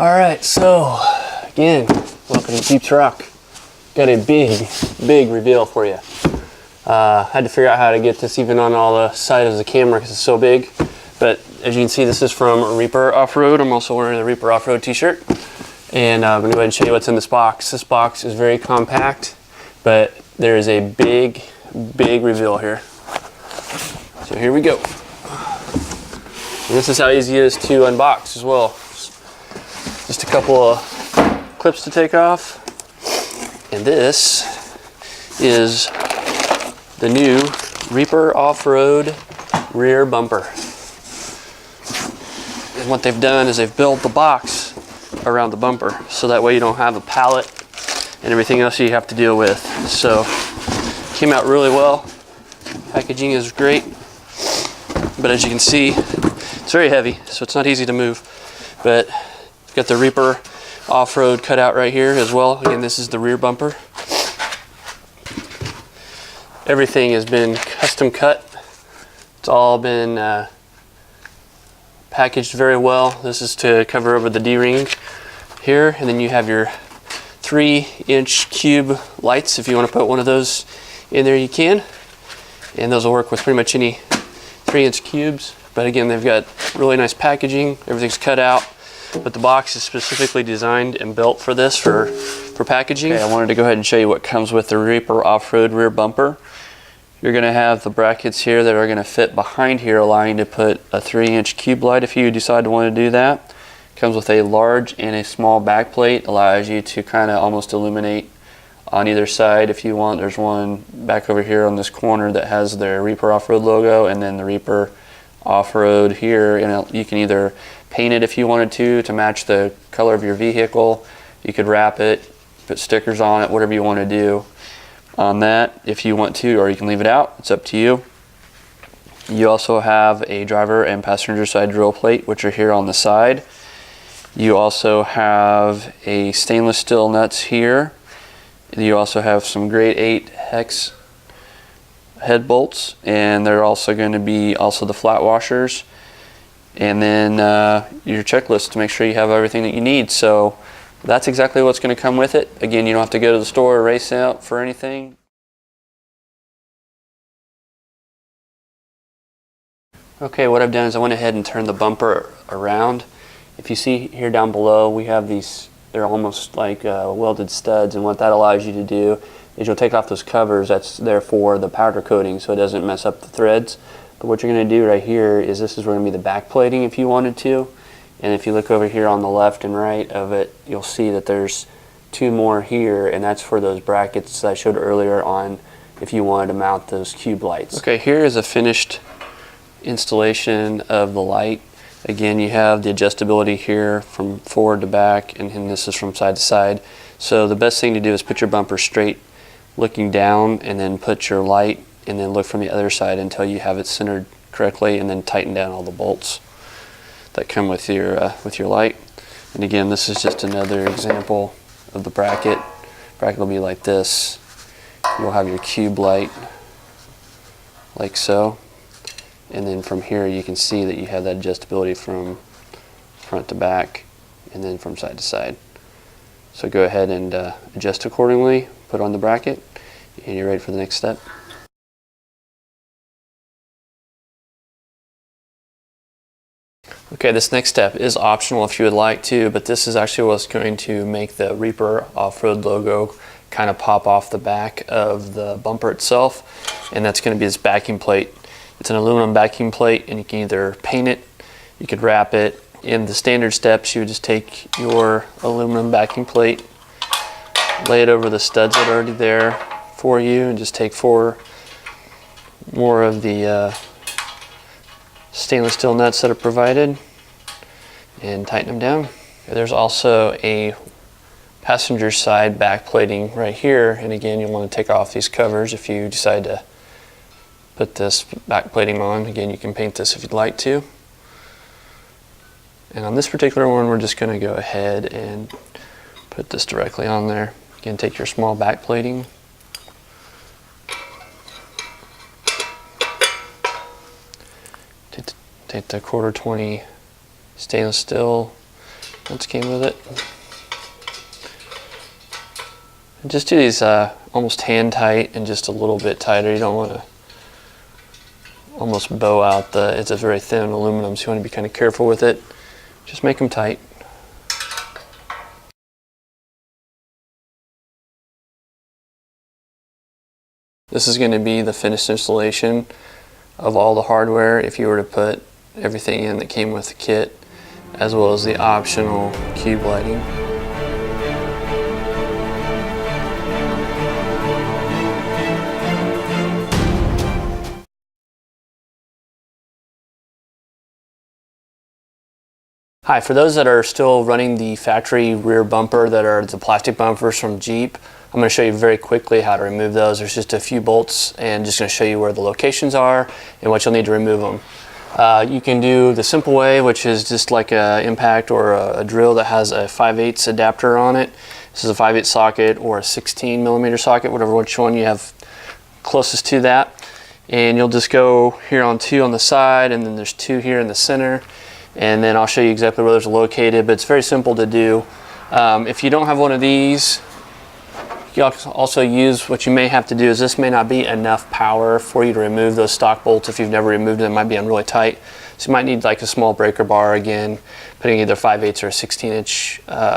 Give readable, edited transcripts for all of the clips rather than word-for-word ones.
Alright, so again, welcome to Deep Rock. Got a big reveal for you. Had to figure out how to get this even on all the sides of the camera because it's so big. But as you can see, this is from Reaper Off-Road. I'm also wearing the Reaper Off-Road t-shirt. And I'm going to go ahead and show you what's in this box. This box is very compact, but there is a big reveal here. So here we go. And this is how easy it is to unbox as well. Just a couple of clips to take off. And this is the new Reaper Off-Road rear bumper. And what they've done is they've built the box around the bumper, so that way you don't have a pallet and everything else you have to deal with. So came out really well. Packaging is great, but as you can see, it's very heavy, so it's not easy to move. But it's got the Reaper Off-Road cut out right here as well. Again, this is the rear bumper. Everything has been custom cut. It's all been packaged very well. This is to cover over the D-ring here, and then you have your 3-inch cube lights. If you want to put one of those in there, you can, and those will work with pretty much any 3-inch cubes. But again, they've got really nice packaging. Everything's cut out, but the box is specifically designed and built for this, for packaging. Okay, I wanted to go ahead and show you what comes with the Reaper Off-Road rear bumper. You're going to have the brackets here that are going to fit behind here, allowing you to put a 3-inch cube light if you decide to want to do that. Comes with a large and a small back plate, allows you to kind of almost illuminate on either side if you want. There's one back over here on this corner that has their Reaper Off-Road logo, and then the Reaper Off-Road here. And you can either paint it if you wanted to match the color of your vehicle. You could wrap it, put stickers on it, whatever you want to do on that if you want to, or you can leave it out. It's up to you. You also have a driver and passenger side drill plate, which are here on the side. You also have a stainless steel nuts here. You also have some grade 8 hex head bolts, and they're also going to be also the flat washers. And then your checklist to make sure you have everything that you need. So that's exactly what's going to come with it. Again, you don't have to go to the store or race out for anything. Okay, what I've done is I went ahead and turned the bumper around. If you see here down below, we have these, they're almost like welded studs, and what that allows you to do is you'll take off those covers that's there for the powder coating so it doesn't mess up the threads. But what you're going to do right here is this is going to be the back plating if you wanted to. And if you look over here on the left and right of it, you'll see that there's 2 more here, and that's for those brackets that I showed earlier on if you wanted to mount those cube lights. Okay, here is a finished installation of the light. Again, you have the adjustability here from forward to back, and this is from side to side. So the best thing to do is put your bumper straight looking down, and then put your light, and then look from the other side until you have it centered correctly, and then tighten down all the bolts that come with your light. And again, this is just another example of the bracket. Bracket will be like this. You'll have your cube light like so. And then from here you can see that you have that adjustability from front to back and then from side to side. So go ahead and adjust accordingly, put on the bracket, and you're ready for the next step. Okay, this next step is optional if you would like to, but this is actually what's going to make the Reaper Off-Road logo kind of pop off the back of the bumper itself, and that's going to be this backing plate. It's an aluminum backing plate, and you can either paint it, you could wrap it. In the standard steps, you would just take your aluminum backing plate, lay it over the studs that are already there for you, and just take 4 more of the stainless steel nuts that are provided and tighten them down. There's also a passenger side back plating right here, and again, you'll want to take off these covers if you decide to put this back plating on. Again, you can paint this if you'd like to. And on this particular one, we're just going to go ahead and put this directly on there. Again, take your small back plating, take the 1/4 20 stainless steel, bolts came with it. And just do these almost hand tight and just a little bit tighter. You don't want to almost bow out it's a very thin aluminum, so you want to be kind of careful with it. Just make them tight. This is going to be the finished installation of all the hardware if you were to put everything in that came with the kit, as well as the optional cube lighting. Hi, for those that are still running the factory rear bumper that are the plastic bumpers from Jeep, I'm going to show you very quickly how to remove those. There's just a few bolts and just going to show you where the locations are and what you'll need to remove them. You can do the simple way, which is just like an impact or a drill that has a 5/8 adapter on it. This is a 5/8 socket or a 16mm socket, whatever which one you have closest to that. And you'll just go here on 2 on the side, and then there's 2 here in the center. And then I'll show you exactly where those are located, but it's very simple to do. If you don't have one of these, you also use, what you may have to do is, this may not be enough power for you to remove those stock bolts. If you've never removed them, it might be on really tight. So you might need like a small breaker bar, again, putting either 5/8 or a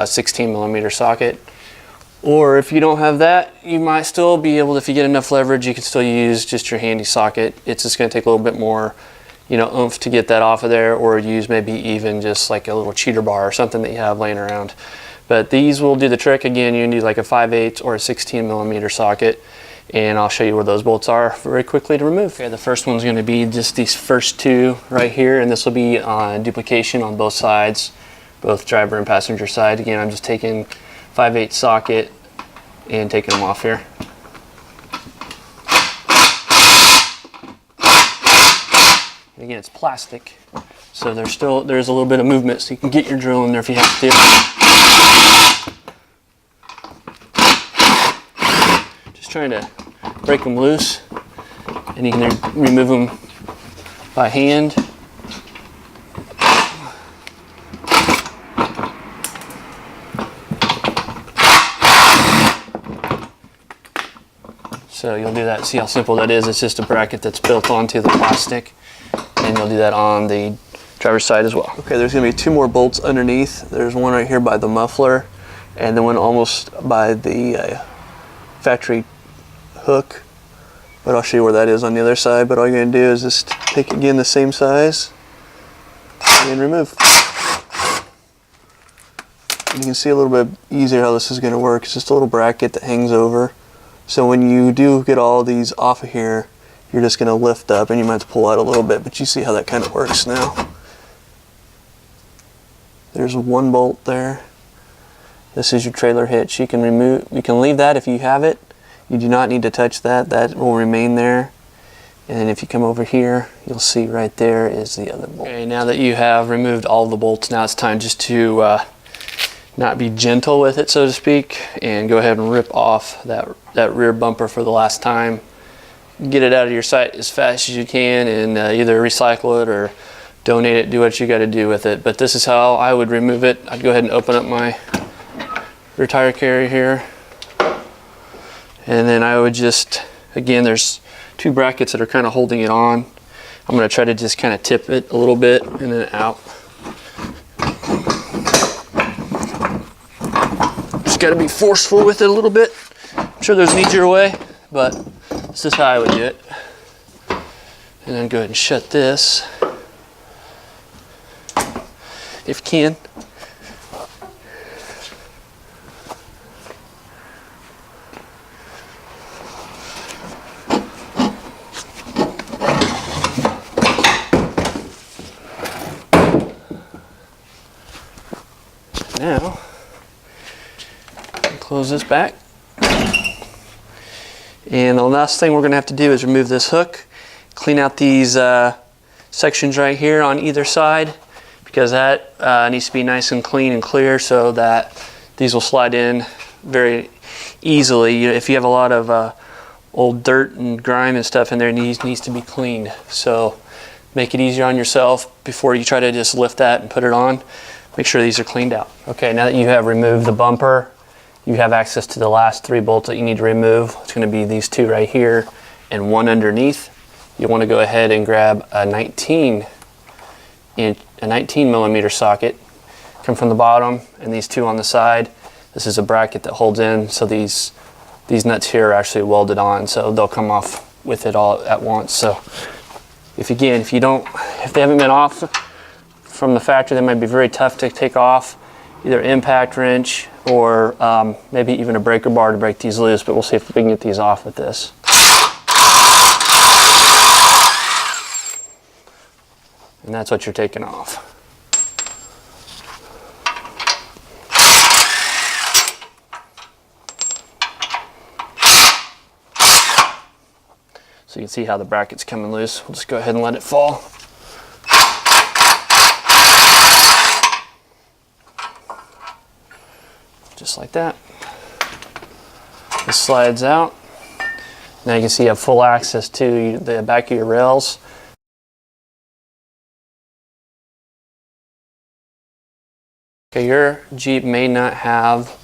16mm socket. Or if you don't have that, you might still be able to, if you get enough leverage, you can still use just your handy socket. It's just going to take a little bit more, you know, oomph to get that off of there, or use maybe even just like a little cheater bar or something that you have laying around. But these will do the trick. Again, you need like a 5/8 or a 16mm socket, and I'll show you where those bolts are very quickly to remove. Okay, the first one's going to be just these first 2 right here, and this will be on duplication on both sides, both driver and passenger side. Again, I'm just taking 5/8 socket and taking them off here. And again, it's plastic, so there's a little bit of movement, so you can get your drill in there if you have to. Just trying to break them loose, and you can remove them by hand. So you'll do that. See how simple that is? It's just a bracket that's built onto the plastic, and you'll do that on the driver's side as well. Okay, there's going to be 2 more bolts underneath. There's one right here by the muffler, and then one almost by the factory hook. But I'll show you where that is on the other side. But all you're going to do is just take, again, the same size and remove. And you can see a little bit easier how this is going to work. It's just a little bracket that hangs over. So when you do get all these off of here, you're just going to lift up, and you might have to pull out a little bit, but you see how that kind of works now. There's 1 bolt there. This is your trailer hitch. You can leave that if you have it. You do not need to touch that. That will remain there. And then if you come over here, you'll see right there is the other bolt. Okay, now that you have removed all the bolts, now it's time just to not be gentle with it, so to speak, and go ahead and rip off that rear bumper for the last time. Get it out of your sight as fast as you can, and either recycle it or donate it, do what you got to do with it. But this is how I would remove it. I'd go ahead and open up my rear tire carrier here, and then I would just, again, there's 2 brackets that are kind of holding it on. I'm going to try to just kind of tip it a little bit and then out. Just got to be forceful with it a little bit. I'm sure there's an easier way, but this is how I would do it. And then go ahead and shut this, if you can. Now, close this back. And the last thing we're going to have to do is remove this hook, clean out these sections right here on either side, because that needs to be nice and clean and clear so that these will slide in very easily. If you have a lot of old dirt and grime and stuff in there, it needs to be cleaned. So make it easier on yourself before you try to just lift that and put it on. make sure these are cleaned out. Okay, now that you have removed the bumper, you have access to the last 3 bolts that you need to remove. It's going to be these 2 right here and 1 underneath. You want to go ahead and grab a 19 millimeter socket, come from the bottom, and these 2 on the side. This is a bracket that holds in, so these nuts here are actually welded on, so they'll come off with it all at once. So if they haven't been off from the factory, they might be very tough to take off, either impact wrench or maybe even a breaker bar to break these loose, but we'll see if we can get these off with this. And that's what you're taking off. So you can see how the bracket's coming loose. We'll just go ahead and let it fall. Just like that. This slides out. Now you can see you have full access to the back of your rails. Okay, your Jeep may not have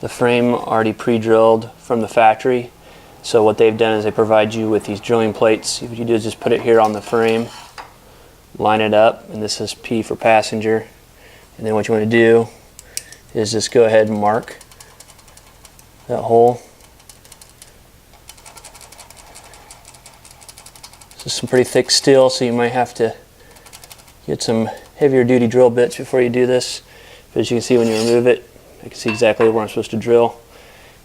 the frame already pre-drilled from the factory. So what they've done is they provide you with these drilling plates. What you do is just put it here on the frame, line it up, and this is P for passenger. And then what you want to do is just go ahead and mark that hole. This is some pretty thick steel, so you might have to get some heavier duty drill bits before you do this. But as you can see, when you remove it, I can see exactly where I'm supposed to drill.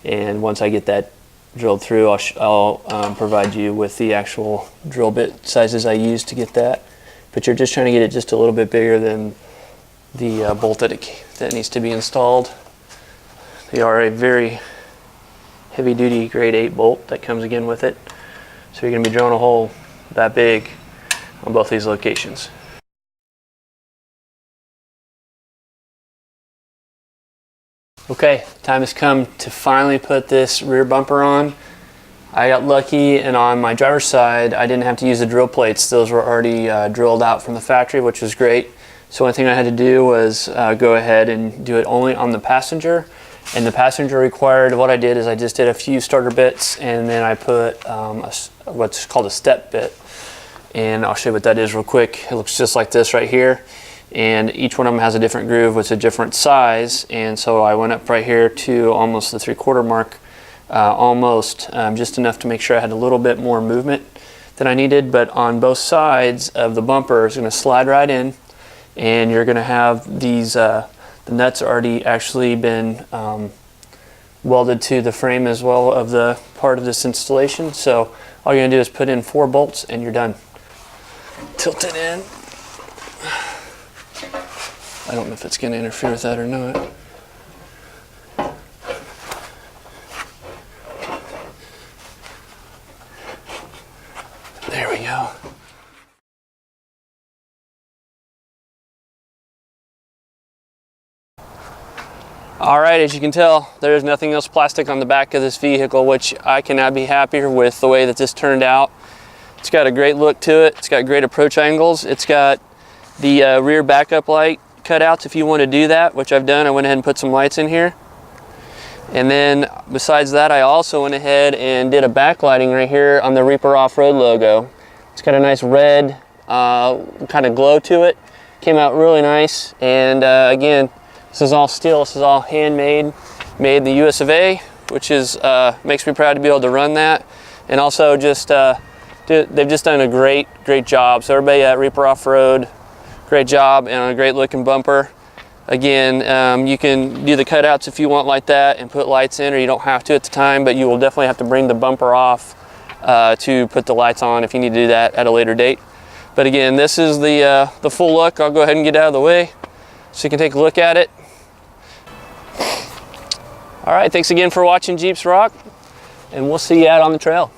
And once I get that drilled through, I'll provide you with the actual drill bit sizes I use to get that. But you're just trying to get it just a little bit bigger than the bolt that needs to be installed. They are a very heavy duty grade 8 bolt that comes again with it. So you're going to be drilling a hole that big on both these locations. Okay, time has come to finally put this rear bumper on. I got lucky, and on my driver's side I didn't have to use the drill plates. Those were already drilled out from the factory, which was great. So one thing I had to do was go ahead and do it only on the passenger. And the passenger required, what I did is I just did a few starter bits, and then I put what's called a step bit. And I'll show you what that is real quick. It looks just like this right here. And each one of them has a different groove with a different size. And so I went up right here to almost the 3/4 mark, just enough to make sure I had a little bit more movement than I needed. But on both sides of the bumper, it's going to slide right in, and you're going to have these the nuts already actually been welded to the frame as well of the part of this installation. So all you're going to do is put in 4 bolts and you're done. Tilt it in. I don't know if it's going to interfere with that or not. There we go. All right, as you can tell, there's nothing else plastic on the back of this vehicle, which I cannot be happier with the way that this turned out. It's got a great look to it. It's got great approach angles. It's got the rear backup light cutouts if you want to do that, which I've done. I went ahead and put some lights in here. And then besides that, I also went ahead and did a backlighting right here on the Reaper Off-Road logo. It's got a nice red kind of glow to it. Came out really nice. And again, this is all steel. This is all handmade, made in the US of A, which is makes me proud to be able to run that. And also just they've just done a great job. So everybody at Reaper Off-Road, great job, and a great looking bumper. Again, you can do the cutouts if you want like that and put lights in, or you don't have to at the time, but you will definitely have to bring the bumper off to put the lights on if you need to do that at a later date. But again, this is the full look. I'll go ahead and get out of the way so you can take a look at it. All right, thanks again for watching Jeeps Rock, and we'll see you out on the trail.